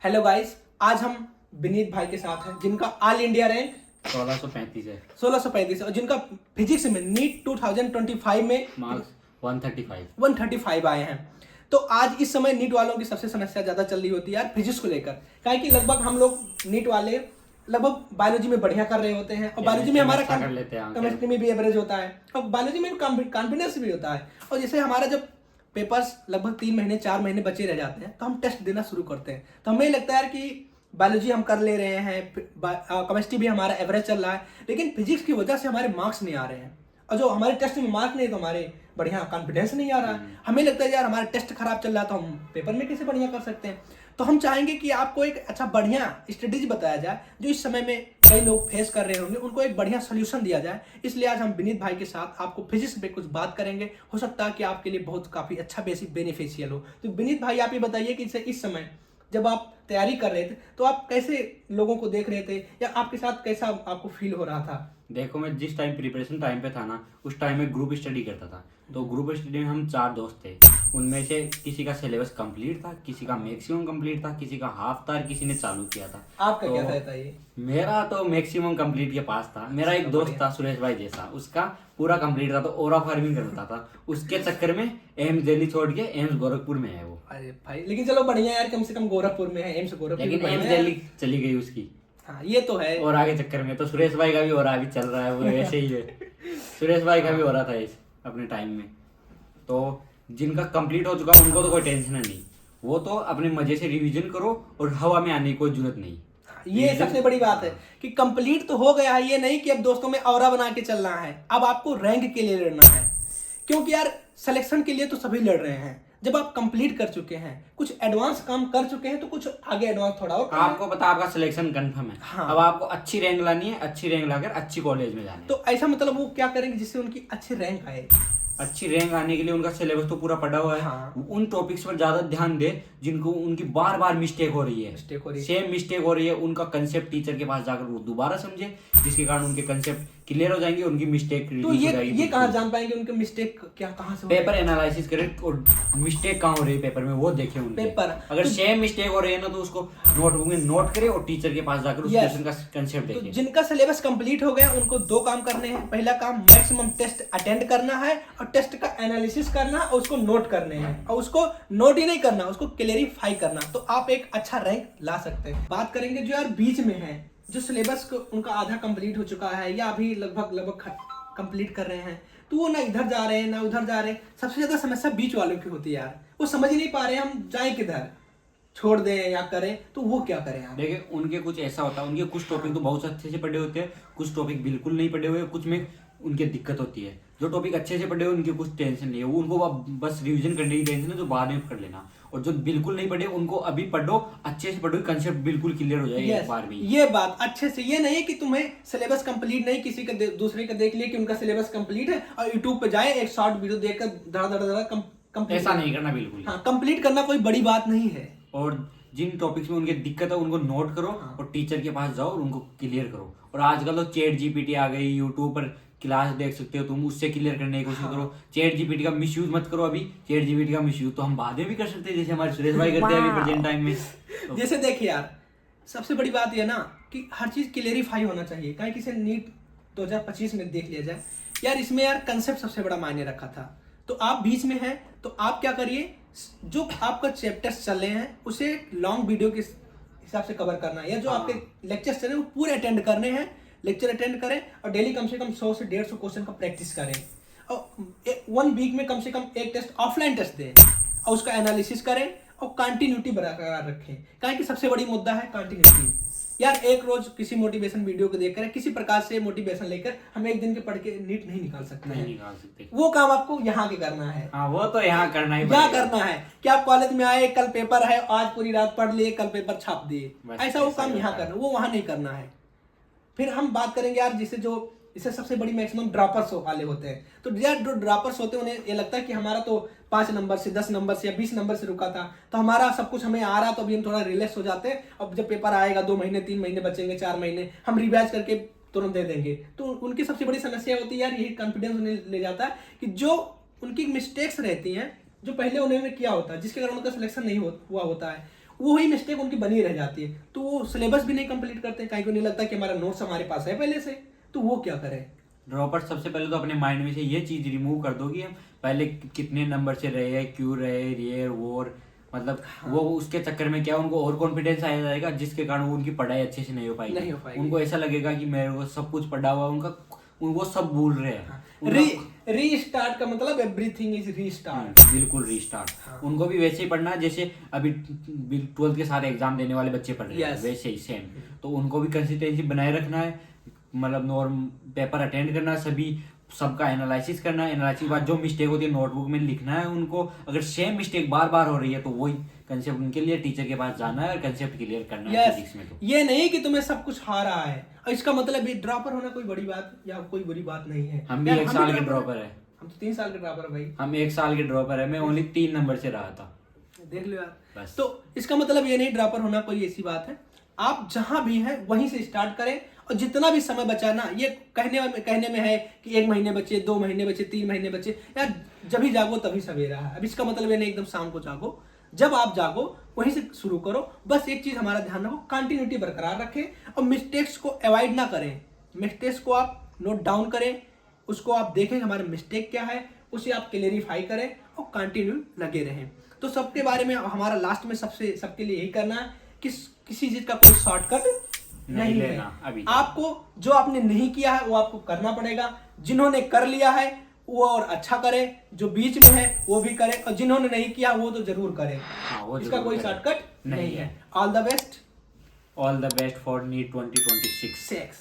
Hello guys, आज हम विनीत भाई के साथ हैं जिनका ऑल इंडिया रैंक 1635 है। 1635 और जिनका फिजिक्स में नीट 2025 में मार्क्स 135। 135 आए हैं। तो आज इस समय नीट वालों की सबसे समस्या ज्यादा चल रही होती है यार फिजिक्स को लेकर। काहे कि लगभग हम लोग नीट वाले लगभग बायोलॉजी में बढ़िया कर रहे होते हैं और बायोलॉजी में हमारा कर लेते हैं, केमिस्ट्री में भी एवरेज होता है और बायोलॉजी में कॉन्फिडेंस भी होता है। और जैसे हमारा जब पेपर्स लगभग 3 महीने 4 महीने बचे रह जाते हैं तो हम टेस्ट देना शुरू करते हैं। तो हमें लगता है यार कि बायोलॉजी हम कर ले रहे हैं, केमिस्ट्री भी हमारा एवरेज चल रहा है, लेकिन फिजिक्स की वजह से हमारे मार्क्स नहीं आ रहे हैं। और जो हमारे टेस्ट में मार्क नहीं तो हमारे बढ़िया कॉन्फिडेंस नहीं आ रहा है। हमें लगता है यार हमारा टेस्ट खराब चल रहा है तो हम पेपर में कैसे बढ़िया कर सकते हैं। तो हम चाहेंगे कि आपको एक अच्छा बढ़िया स्ट्रेटेजी बताया जाए जो इस समय में कई लोग फेस कर रहे होंगे, उनको एक बढ़िया सोल्यूशन दिया जाए। इसलिए आज हम विनीत भाई के साथ आपको फिजिक्स पे कुछ बात करेंगे। हो सकता है कि आपके लिए बहुत काफी अच्छा बेसिक बेनिफिशियल हो। तो विनीत भाई आप ये बताइए कि इस समय जब आप तैयारी कर रहे थे तो आप कैसे लोगों को देख रहे थे या आपके साथ कैसा आपको फील हो रहा था? देखो, मैं जिस टाइम प्रिपरेशन टाइम पे था ना, उस टाइम में ग्रुप स्टडी करता था। तो ग्रुप स्टडी में हम 4 दोस्त थे। उनमें से किसी का सिलेबस कंप्लीट था, किसी का मैक्सिमम कंप्लीट था, किसी का हाफ था, किसी ने चालू किया था। आपका तो क्या रहता है ये? मेरा तो मैक्सिमम कंप्लीट के पास था। मेरा एक दोस्त था सुरेश भाई जैसा, उसका पूरा कंप्लीट था, तो ओरा फार्मिंग करता था। उसके चक्कर में एम्स दिल्ली छोड़ के एम्स गोरखपुर में है वो। अरे भाई, लेकिन चलो बढ़िया यार, कम से कम गोरखपुर में है, एम्स गोरखपुर लेकिन में एम्स है। दिल्ली चली गई उसकी। हाँ ये तो है। और आगे चक्कर में तो सुरेश भाई का भी हो रहा है, अभी चल रहा है वो ऐसे ही है। सुरेश भाई का भी हो रहा था इस अपने टाइम में। तो जिनका कंप्लीट हो चुका उनको तो कोई टेंशन नहीं, वो तो अपने मजे से रिवीजन करो और हवा में आने की कोई जरूरत नहीं। ये सबसे बड़ी बात है कि कंप्लीट तो हो गया है, ये नहीं कि अब दोस्तों में ऑरा बना के चलना है। अब आपको रैंक के लिए लड़ना है, क्योंकि यार सिलेक्शन के लिए तो सभी लड़ रहे हैं। जब आप कंप्लीट कर चुके हैं, कुछ एडवांस काम कर चुके हैं, तो कुछ आगे एडवांस थोड़ा और आपको पता आपका सिलेक्शन कंफर्म है। हाँ। अब आपको अच्छी रैंक लानी है, अच्छी रैंक लाकर अच्छी कॉलेज में जाना है। तो ऐसा मतलब वो क्या करेंगे जिससे उनकी अच्छी रैंक आए? अच्छी रैंक आने के लिए उनका सिलेबस तो पूरा पढ़ा हुआ है। हाँ। उन टॉपिक्स पर ज्यादा ध्यान दे जिनको उनकी बार बार मिस्टेक हो रही है, सेम मिस्टेक हो रही है। उनका कंसेप्ट टीचर के पास जाकर वो दोबारा समझे, जिसके कारण उनके कंसेप्ट क्लियर हो जाएंगे, उनकी मिस्टेक तो रिड्यूस हो जाएगी। ये कहाँ जान पाएंगे उनके मिस्टेक क्या कहाँ से हो पेपर एनालिसिस करें और मिस्टेक कहाँ हो रही है पेपर में वो देखें उनके। पेपर अगर सेम मिस्टेक हो रही है ना तो उसको नोटबुक में नोट करें और टीचर के पास जाकर उस क्वेश्चन का कंसेप्ट तो देखें। जिनका सिलेबस कंप्लीट हो गया उनको 2 काम करने हैं। पहला काम मैक्सिमम टेस्ट अटेंड करना है और टेस्ट का एनालिसिस करना है और उसको नोट करने हैं। और उसको नोट ही नहीं करना, उसको क्लेरिफाई करना, तो आप एक अच्छा रैंक ला सकते हैं। बात करेंगे जो यार बीच में है, जो सिलेबस को उनका आधा कंप्लीट हो चुका है या अभी लगभग कंप्लीट कर रहे हैं, तो वो ना इधर जा रहे हैं ना उधर जा रहे हैं। सबसे ज्यादा समस्या बीच वालों की होती है यार, वो समझ ही नहीं पा रहे हैं हम जाए किधर, छोड़ दें या करें, तो वो क्या करें यार? देखिए, उनके कुछ ऐसा होता है, उनके कुछ टॉपिक तो बहुत अच्छे से पढ़े होते हैं, कुछ टॉपिक बिल्कुल नहीं पढ़े हुए, कुछ में उनकी दिक्कत होती है। जो टॉपिक अच्छे से पढ़े हुए उनकी कुछ टेंशन नहीं है, वो उनको बस रिवीजन करने की टेंशन है, जो बाद में कर लेना। और जो बिल्कुल नहीं पढ़े उनको अभी पढ़ो, अच्छे से पढ़ो, कंसेप्ट बिल्कुल क्लियर हो जाएगा एक बार में। ये बात अच्छे से, ये नहीं है कि तुम्हें सिलेबस कंप्लीट नहीं, किसी का दूसरे का देख लिया कि उनका सिलेबस कंप्लीट है और यूट्यूब पे जाए एक शॉर्ट वीडियो देखकर धड़ा कंप्लीट। ऐसा नहीं करना बिल्कुल। हाँ, कंप्लीट करना कोई बड़ी बात नहीं है। और जिन टॉपिक्स में उनकी दिक्कत है उनको नोट करो और टीचर के पास जाओ और उनको क्लियर करो। और आजकल तो चैट जीपीटी आ गई, यूट्यूब पर क्लास देख सकते हो तुम, उससे क्लियर करने की कोशिश करो। चैट जीपीटी का मिसयूज मत करो। अभी चैट जीपीटी का मिसयूज तो हम बाद में भी कर सकते हैं, जैसे हमारे सुरेश भाई करते हैं अभी प्रेजेंट टाइम में। जैसे देखिए यार, सबसे बड़ी बात यह ना कि हर चीज क्लेरिफाई होना चाहिए। कहीं किसी नीट 2025 में देख लिया जाए यार, इसमें यार कंसेप्ट सबसे बड़ा मायने रखा था। तो आप बीच में हैं तो आप क्या करिए, जो आपका चैप्टर्स चल रहे हैं उसे लॉन्ग वीडियो के हिसाब से कवर करना है, या जो आपके लेक्चर्स चल रहे हैं वो पूरे अटेंड करने हैं। लेक्चर अटेंड करें और डेली कम से कम 100 से 150 क्वेश्चन का प्रैक्टिस करें। और 1 वीक में कम से कम एक टेस्ट ऑफलाइन टेस्ट दें और उसका एनालिसिस करें और कंटिन्यूटी बरकरार रखें। कारण कि सबसे बड़ी मुद्दा है कंटिन्यूटी। यार एक रोज किसी मोटिवेशन वीडियो को देखकर, किसी प्रकार से मोटिवेशन लेकर हम एक दिन के पढ़ के नीट नहीं निकाल सकते हैं। नहीं निकाल सकते। वो काम आपको यहाँ के करना है। हाँ, वो तो यहाँ करना ही क्या करना है कि आप कॉलेज में आए, कल पेपर है, आज पूरी रात पढ़ लिए, कल पेपर छाप दिए, ऐसा वो काम यहाँ करना, वो वहां नहीं करना है। फिर हम बात करेंगे यार इससे सबसे बड़ी मैक्सिमम ड्रॉपर्स वाले होते हैं। तो यार जो ड्रॉपर्स होते हैं उन्हें ये लगता है कि हमारा तो 5 नंबर से 10 नंबर से या 20 नंबर से रुका था, तो हमारा सब कुछ हमें आ रहा, तो अभी हम थोड़ा रिलैक्स हो जाते हैं। अब जब पेपर आएगा 2 महीने 3 महीने बचेंगे, 4 महीने, हम रिवाइज करके तुरंत दे देंगे। तो उनकी सबसे बड़ी समस्या होती है यार, यही कॉन्फिडेंस उन्हें ले जाता है कि जो उनकी मिस्टेक्स रहती हैं, जो पहले उन्होंने किया होता है, जिसके कारण उनका सिलेक्शन नहीं हुआ होता है, वही मिस्टेक उनकी बनी रह जाती है, तो वो सिलेबस भी नहीं कंप्लीट करते, कहीं को नहीं लगता कि हमारा नोट्स हमारे पास है पहले से, तो वो क्या करें। ड्रॉपर सबसे पहले तो अपने माइंड में से ये चीज रिमूव कर दो कि हम पहले कितने नंबर से रहे, क्यों रहे, रियर वोर, मतलब वो उसके चक्कर में क्या उनको और कॉन्फिडेंस आ जाएगा, जिसके कारण वो उनकी पढ़ाई अच्छे से नहीं हो पाएगी। उनको ऐसा लगेगा कि मेरे को सब कुछ पढ़ा हुआ, उनका वो सब भूल रहे हैं। रीस्टार्ट का मतलब एवरीथिंग इज रीस्टार्ट, बिल्कुल रीस्टार्ट। उनको भी वैसे ही पढ़ना है जैसे अभी 12th के सारे एग्जाम देने वाले बच्चे पढ़ रहे हैं, वैसे ही सेम। तो उनको भी कंसिस्टेंसी बनाए रखना है, मतलब नॉर्म पेपर अटेंड करना, सभी सबका एनालिसिस करना है। एनालिसिस के बाद जो मिस्टेक होती है नोटबुक में लिखना है उनको। अगर सेम मिस्टेक बार बार हो रही है तो वही कंसेप्ट उनके लिए टीचर के पास जाना है और कंसेप्ट क्लियर करना है फिजिक्स में। तो ये नहीं कि तुम्हें सब कुछ आ रहा है और इसका मतलब ये ड्रॉपर होना कोई बड़ी बात या कोई बुरी बात नहीं है। हम भी 1 साल के ड्रॉपर है। हम तो 3 साल के ड्रॉपर है भाई। हम 1 साल के ड्रॉपर है, मैं ओनली 3 नंबर से रहा था, देख लो यार। बस। तो इसका मतलब ये नहीं ड्रॉपर होना कोई ऐसी बात है, आप जहां भी हैं वहीं से स्टार्ट करें और जितना भी समय बचा ना, ये कहने में है कि 1 महीने बचे, 2 महीने बचे, 3 महीने बचे, यार जब भी जागो तभी सवेरा है। अब इसका मतलब ये नहीं एकदम शाम को जागो, जब आप जागो वहीं से शुरू करो। बस एक चीज हमारा ध्यान रखो, कंटिन्यूटी बरकरार रखें और मिस्टेक्स को अवॉइड ना करें। मिस्टेक्स को आप नोट डाउन करें, उसको आप देखें हमारा मिस्टेक क्या है, उसे आप क्लेरिफाई करें और कंटिन्यू लगे रहें। तो सबके बारे में हमारा लास्ट में सबके लिए यही करना है कि किसी चीज का कोई शॉर्टकट नहीं लेना। अभी आपको जो आपने नहीं किया है वो आपको करना पड़ेगा, जिन्होंने कर लिया है वो और अच्छा करे, जो बीच में है वो भी करे और जिन्होंने नहीं किया वो तो जरूर करे। इसका कोई शॉर्टकट नहीं है। All the best for NEET 2026।